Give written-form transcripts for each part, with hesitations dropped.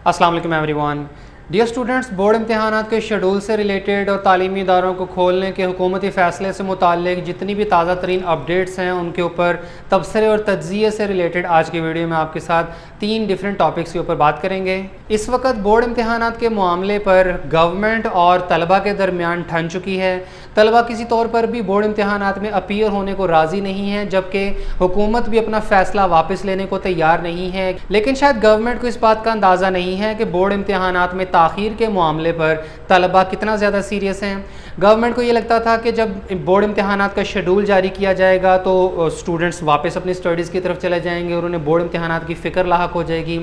अस्सलाम वालेकुम everyone. Dear students, board इम्तहानात के शेड्यूल से रिलेटेड और तालीमी इदारों को खोलने के हुकूमती फ़ैसले से मुताल्लिक़ जितनी भी ताज़ा तरीन अपडेट्स हैं उनके ऊपर तबसरे और तज्ज़िये से रिलेटेड आज की वीडियो में आपके साथ 3 डिफरेंट टॉपिक्स के ऊपर बात करेंगे। इस वक्त बोर्ड इम्तहानात के मामले पर गवर्नमेंट और तलबा के दरमियान ठन चुकी है। तलबा किसी तौर पर भी बोर्ड इम्तहानात में अपीयर होने को राज़ी नहीं है, जबकि हुकूमत भी अपना फ़ैसला वापस लेने को तैयार नहीं है। लेकिन शायद गवर्नमेंट को इस बात का अंदाज़ा नहीं है कि बोर्ड इम्तहानात में ताख़ीर के मामले पर तलबा कितना ज़्यादा सीरियस हैं। गवर्नमेंट को ये लगता था कि जब बोर्ड इम्तहानात का शेड्यूल जारी किया जाएगा तो स्टूडेंट्स वापस अपनी स्टडीज़ की तरफ चले जाएंगे और उन्हें बोर्ड इम्तहानात की फ़िक्र लाहक हो जाएगी।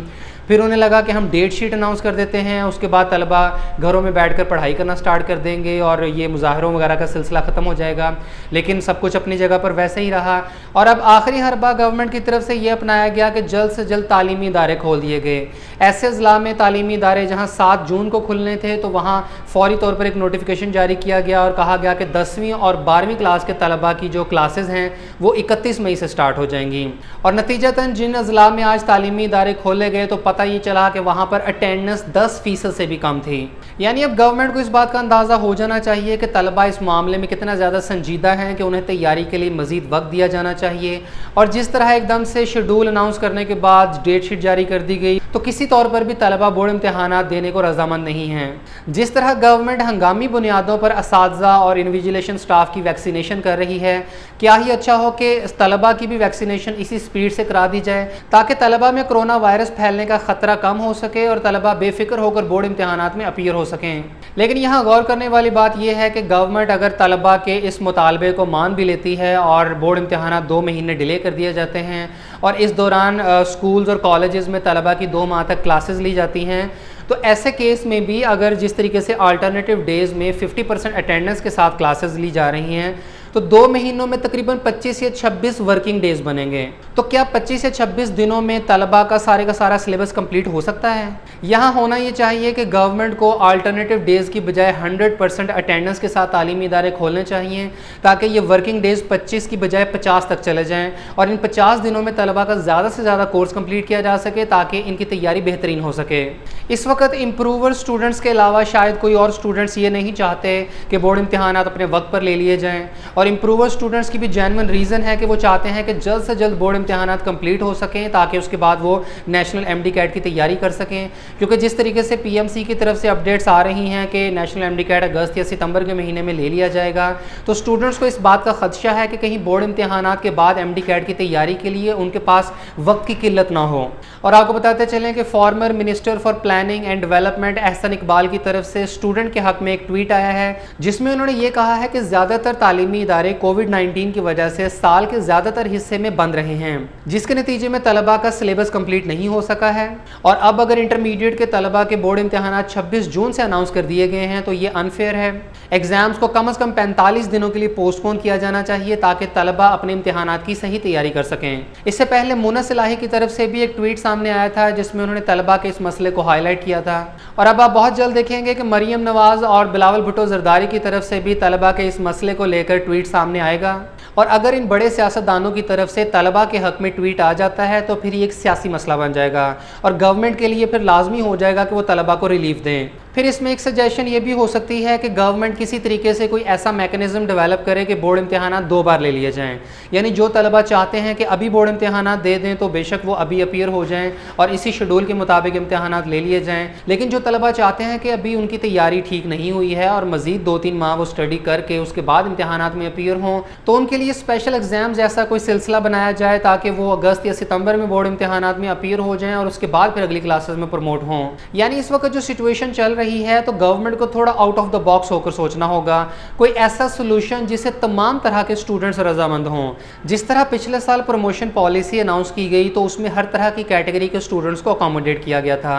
फिर उन्हें लगा कि हम डेट शीट अनाउंस कर देते हैं, उसके बाद तलबा घरों में बैठकर पढ़ाई करना स्टार्ट कर देंगे और ये मुज़ाहरों वगैरह का सिलसिला ख़त्म हो जाएगा। लेकिन सब कुछ अपनी जगह पर वैसे ही रहा और अब आखिरी हरबा गवर्नमेंट की तरफ से ये अपनाया गया कि जल्द से जल्द तालीमी इदारे खोल दिए गए। ऐसे अज़ला में तालीमी इदारे जहाँ 7 जून को खुलने थे तो वहाँ फ़ौरी तौर पर एक नोटिफिकेशन जारी किया गया और कहा गया कि 10वीं और 12वीं क्लास के तलबा की जो क्लासेस हैं वो 31 मई से स्टार्ट हो जाएंगी। और नतीजतन जिन अज़ला में आज तालीमी इदारे खोले गए तो पता ये चला कि वहाँ पर अटेंडेंस 10% से भी कम थी। यानी अब गवर्नमेंट को इस बात का अंदाज़ा हो जाना चाहिए कि तलबा इस मामले में कितना ज़्यादा संजीदा हैं कि उन्हें तैयारी के लिए मज़ीद वक्त दिया जाना चाहिए। और जिस तरह एकदम से शेड्यूल अनाउंस करने के बाद डेट शीट जारी कर दी गई तो किसी तौर पर भी तलबा बोर्ड इम्तहानात देने को रज़ामंद नहीं हैं। जिस तरह गवर्नमेंट हंगामी बुनियादों पर असातिज़ा और इन्विजिलेशन स्टाफ की वैक्सीनेशन कर रही है, क्या ही अच्छा हो कि तलबा की भी वैक्सीनेशन इसी स्पीड से करा दी जाए ताकि तलबा में कोरोना वायरस फैलने का ख़तरा कम हो सके और तलबा बेफिक्र होकर बोर्ड इम्तहानात में अपीयर हो सकें। लेकिन यहाँ गौर करने वाली बात यह है कि गवर्नमेंट अगर तलबा के इस मुतालबे को मान भी लेती है और बोर्ड इम्तहानात 2 महीने डिले कर दिए जाते हैं और इस दौरान स्कूल्स और कॉलेजेस में तलबा की 2 माह तक क्लासेस ली जाती हैं, तो ऐसे केस में भी अगर जिस तरीके से अल्टरनेटिव डेज़ में 50% अटेंडेंस के साथ क्लासेस ली जा रही हैं तो 2 महीनों में तकरीबन 25 या 26 वर्किंग डेज़ बनेंगे। तो क्या 25 या 26 दिनों में तलबा का सारा सिलेबस कंप्लीट हो सकता है? यहाँ होना ये चाहिए कि गवर्नमेंट को अल्टरनेटिव डेज़ की बजाय 100% अटेंडेंस के साथ तालीमी इदारे खोलने चाहिए ताकि ये वर्किंग डेज़ 25 की बजाय 50 तक चले जाएँ और इन 50 दिनों में तलबा का ज़्यादा से ज़्यादा कोर्स कंप्लीट किया जा सके ताकि इनकी तैयारी बेहतरीन हो सके। इस वक्त इम्प्रूवर स्टूडेंट्स के अलावा शायद कोई और स्टूडेंट्स ये नहीं चाहते कि बोर्ड इम्तहानात अपने वक्त पर ले लिए जाएँ और इम्प्रूवर स्टूडेंट्स की भी जेन्युइन रीज़न है कि वो चाहते हैं कि जल्द से जल्द बोर्ड इम्तहानात कंप्लीट हो सकें ताकि उसके बाद वो नेशनल MD कैट की तैयारी कर सकें। क्योंकि जिस तरीके से PMC की तरफ से अपडेट्स आ रही हैं कि नेशनल MD कैट अगस्त या सितंबर के महीने में ले लिया जाएगा तो स्टूडेंट्स को इस बात का खदशा है कि कहीं बोर्ड इम्तहानात के बाद MD कैट की तैयारी के लिए उनके पास वक्त की किल्लत ना हो। और आपको बताते चलें कि former minister for planning and development Ahsan Iqbal की तरफ से स्टूडेंट के हक़ में एक ट्वीट आया है जिसमें उन्होंने ये कहा है कि ज़्यादातर तालीमी इदारे कोविड-19 की वजह से साल के ज़्यादातर हिस्से में बंद रहे हैं, जिसके नतीजे में तलबा का सिलेबस कंप्लीट नहीं हो सका है। और अब अगर इंटरमीडिएट के तलबा के बोर्ड इम्तहानात 26 जून से अनाउंस कर दिए गए हैं तो ये अनफेयर है। एग्ज़ाम्स को कम से कम 45 दिनों के लिए पोस्टपोन किया जाना चाहिए ताकि तलबा अपने इम्तहानात की सही तैयारी कर सकें। इससे पहले मुनस इलाही की तरफ से भी एक ट्वीट सामने आया था जिसमें उन्होंने तलबा के इस मसले को हाईलाइट किया था। और अब आप बहुत जल्द देखेंगे कि मरियम नवाज़ और बिलावल भुट्टो जरदारी की तरफ से भी तलबा के इस मसले को लेकर ट्वीट सामने आएगा। और अगर इन बड़े सियासतदानों की तरफ से तलबा के हक़ में ट्वीट आ जाता है तो फिर ये एक सियासी मसला बन जाएगा और गवर्नमेंट के लिए फिर लाजमी हो जाएगा कि वो तलबा को रिलीफ दें। फिर इसमें एक सजेशन ये भी हो सकती है कि गवर्नमेंट किसी तरीके से कोई ऐसा मैकेनिज़्म डेवलप करे कि बोर्ड इम्तहानात 2 बार ले लिए जाएँ। यानी जो तलबा चाहते हैं कि अभी बोर्ड इम्तहानात दे दें तो बेशक वो अभी अपीयर हो जाएँ और इसी शेड्यूल के मुताबिक इम्तहानात ले लिए जाएँ। लेकिन जो तलबा चाहते हैं कि अभी उनकी तैयारी ठीक नहीं हुई है और मज़ीद 2-3 माह वो स्टडी करके उसके बाद इम्तहानात में अपीयर हों तो उनके लिए स्पेशल एग्ज़ाम्स जैसा कोई सिलसिला बनाया जाए ताकि वो अगस्त या सितंबर में बोर्ड इम्तहानात में अपीयर हो जाएँ और उसके बाद फिर अगली क्लासेस में प्रमोट हों। यानी इस वक्त जो सिचुएशन चल रही है तो गवर्नमेंट को थोड़ा आउट ऑफ द बॉक्स होकर सोचना होगा, कोई ऐसा सोल्यूशन जिससे तमाम तरह के स्टूडेंट्स रजामंद हों। जिस तरह पिछले साल प्रमोशन पॉलिसी अनाउंस की गई तो उसमें हर तरह की कैटेगरी के स्टूडेंट्स को अकोमोडेट किया गया था,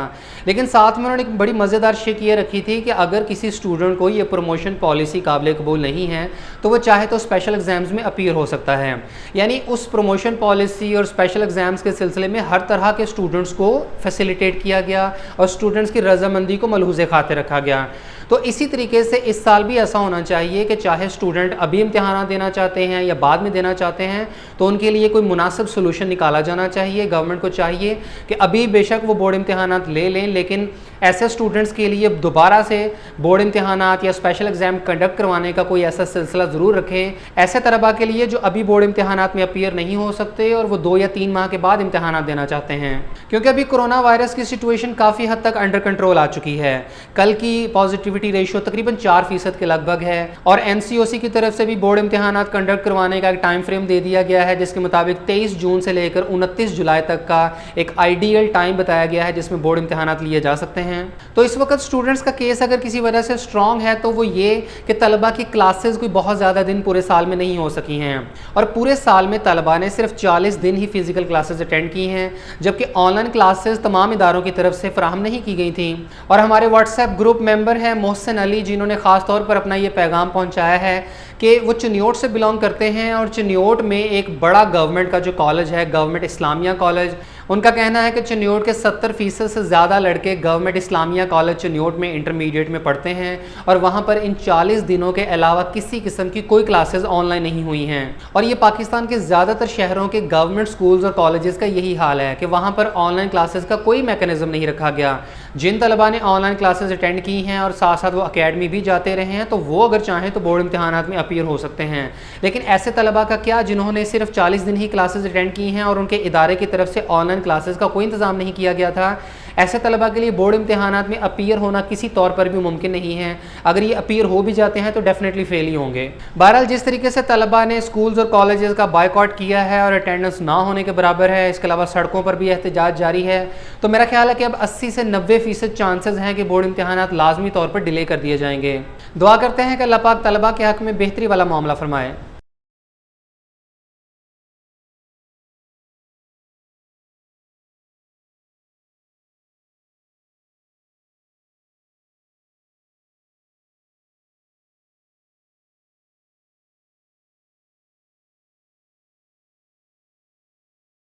लेकिन साथ में उन्होंने एक बड़ी मज़ेदार शिक ये रखी थी कि अगर किसी स्टूडेंट को ये प्रमोशन पॉलिसी काबिल कबूल नहीं है तो वो चाहे तो स्पेशल एग्ज़ाम्स में अपीयर हो सकता है। यानी उस प्रमोशन पॉलिसी और स्पेशल एग्ज़ाम्स के सिलसिले में हर तरह के स्टूडेंट्स को फैसिलिटेट किया गया और स्टूडेंट्स की रजामंदी को मलहूज़े खातिर रखा गया। تو اسی طریقے سے اس سال بھی ایسا ہونا چاہیے کہ چاہے اسٹوڈنٹ ابھی امتحانات دینا چاہتے ہیں یا بعد میں دینا چاہتے ہیں تو ان کے لیے کوئی مناسب سولوشن نکالا جانا چاہیے. گورنمنٹ کو چاہیے کہ ابھی بے شک وہ بورڈ امتحانات لے لیں, لیکن ایسے اسٹوڈنٹس کے لیے دوبارہ سے بورڈ امتحانات یا اسپیشل ایگزام کنڈکٹ کروانے کا کوئی ایسا سلسلہ ضرور رکھیں ایسے طلباء کے لیے جو ابھی بورڈ امتحانات میں اپیئر نہیں ہو سکتے اور وہ 2 یا 3 ماہ کے بعد امتحانات دینا چاہتے ہیں, کیونکہ ابھی کرونا وائرس کی سچویشن کافی حد تک انڈر کنٹرول آ چکی ہے. کل کی پازیٹیوٹی ریشو تقریباً 4% کے لگ بھگ ہے, اور NCOC کی طرف سے بھی بورڈ امتحانات کنڈکٹ کروانے کا ایک ٹائم فریم دے دیا گیا ہے, جس کے مطابق 23 جون سے لے کر 29 جولائی تک کا ایک آئیڈیل ٹائم بتایا گیا ہے جس میں بورڈ امتحانات لیے جا سکتے ہیں. تو اس وقت اسٹوڈنٹس کا کیس اگر کسی وجہ سے اسٹرانگ ہے تو وہ یہ کہ طلباء کی کلاسز کوئی بہت زیادہ دن پورے سال میں نہیں ہو سکی ہیں, اور پورے سال میں طلباء نے صرف 40 دن ہی فزیکل کلاسز اٹینڈ کی ہیں, جبکہ آن لائن کلاسز تمام اداروں کی طرف سے فراہم نہیں کی گئی تھیں. اور ہمارے واٹس ایپ گروپ ممبر ہیں محسن علی, جنہوں نے خاص طور پر اپنا یہ پیغام پہنچایا ہے کہ وہ چنیوٹ سے بلانگ کرتے ہیں, اور چنیوٹ میں ایک بڑا گورنمنٹ کا جو کالج ہے گورنمنٹ اسلامیہ کالج, ان کا کہنا ہے کہ چنیوٹ کے 70% سے زیادہ لڑکے گورنمنٹ اسلامیہ کالج چنیوٹ میں انٹرمیڈیٹ میں پڑھتے ہیں, اور وہاں پر ان 40 دنوں کے علاوہ کسی قسم کی کوئی کلاسز آن لائن نہیں ہوئی ہیں. اور یہ پاکستان کے زیادہ تر شہروں کے گورنمنٹ سکولز اور کالجز کا یہی حال ہے کہ وہاں پر آن لائن کلاسز کا کوئی میکانزم نہیں رکھا گیا. جن طلباء نے آن لائن کلاسز اٹینڈ کی ہیں اور ساتھ ساتھ وہ اکیڈمی بھی جاتے رہے ہیں تو وہ اگر چاہیں تو بورڈ امتحانات میں اپیئر ہو سکتے ہیں, لیکن ایسے طلباء کا کیا جنہوں نے صرف 40 دن ہی کلاسز اٹینڈ کی ہیں اور ان کے ادارے کی طرف سے آن لائن کلاسز کا کوئی انتظام نہیں کیا گیا تھا. ایسے طلباء کے لیے بورڈ امتحانات میں اپیئر ہونا کسی طور پر بھی ممکن نہیں ہے. اگر یہ اپیئر ہو بھی جاتے ہیں تو ڈیفینیٹلی فیل ہی ہوں گے. بہرحال جس طریقے سے طلباء نے اسکولز اور کالجز کا بائیکاٹ کیا ہے اور اٹینڈنس نہ ہونے کے برابر ہے, اس کے علاوہ سڑکوں پر بھی احتجاج جاری ہے, تو میرا خیال ہے کہ اب 80 سے 90% چانسز ہیں کہ بورڈ امتحانات لازمی طور پر ڈیلے کر دیے جائیں گے. دعا کرتے ہیں کہ اللہ پاک طلباء کے حق میں بہتری والا معاملہ فرمائے.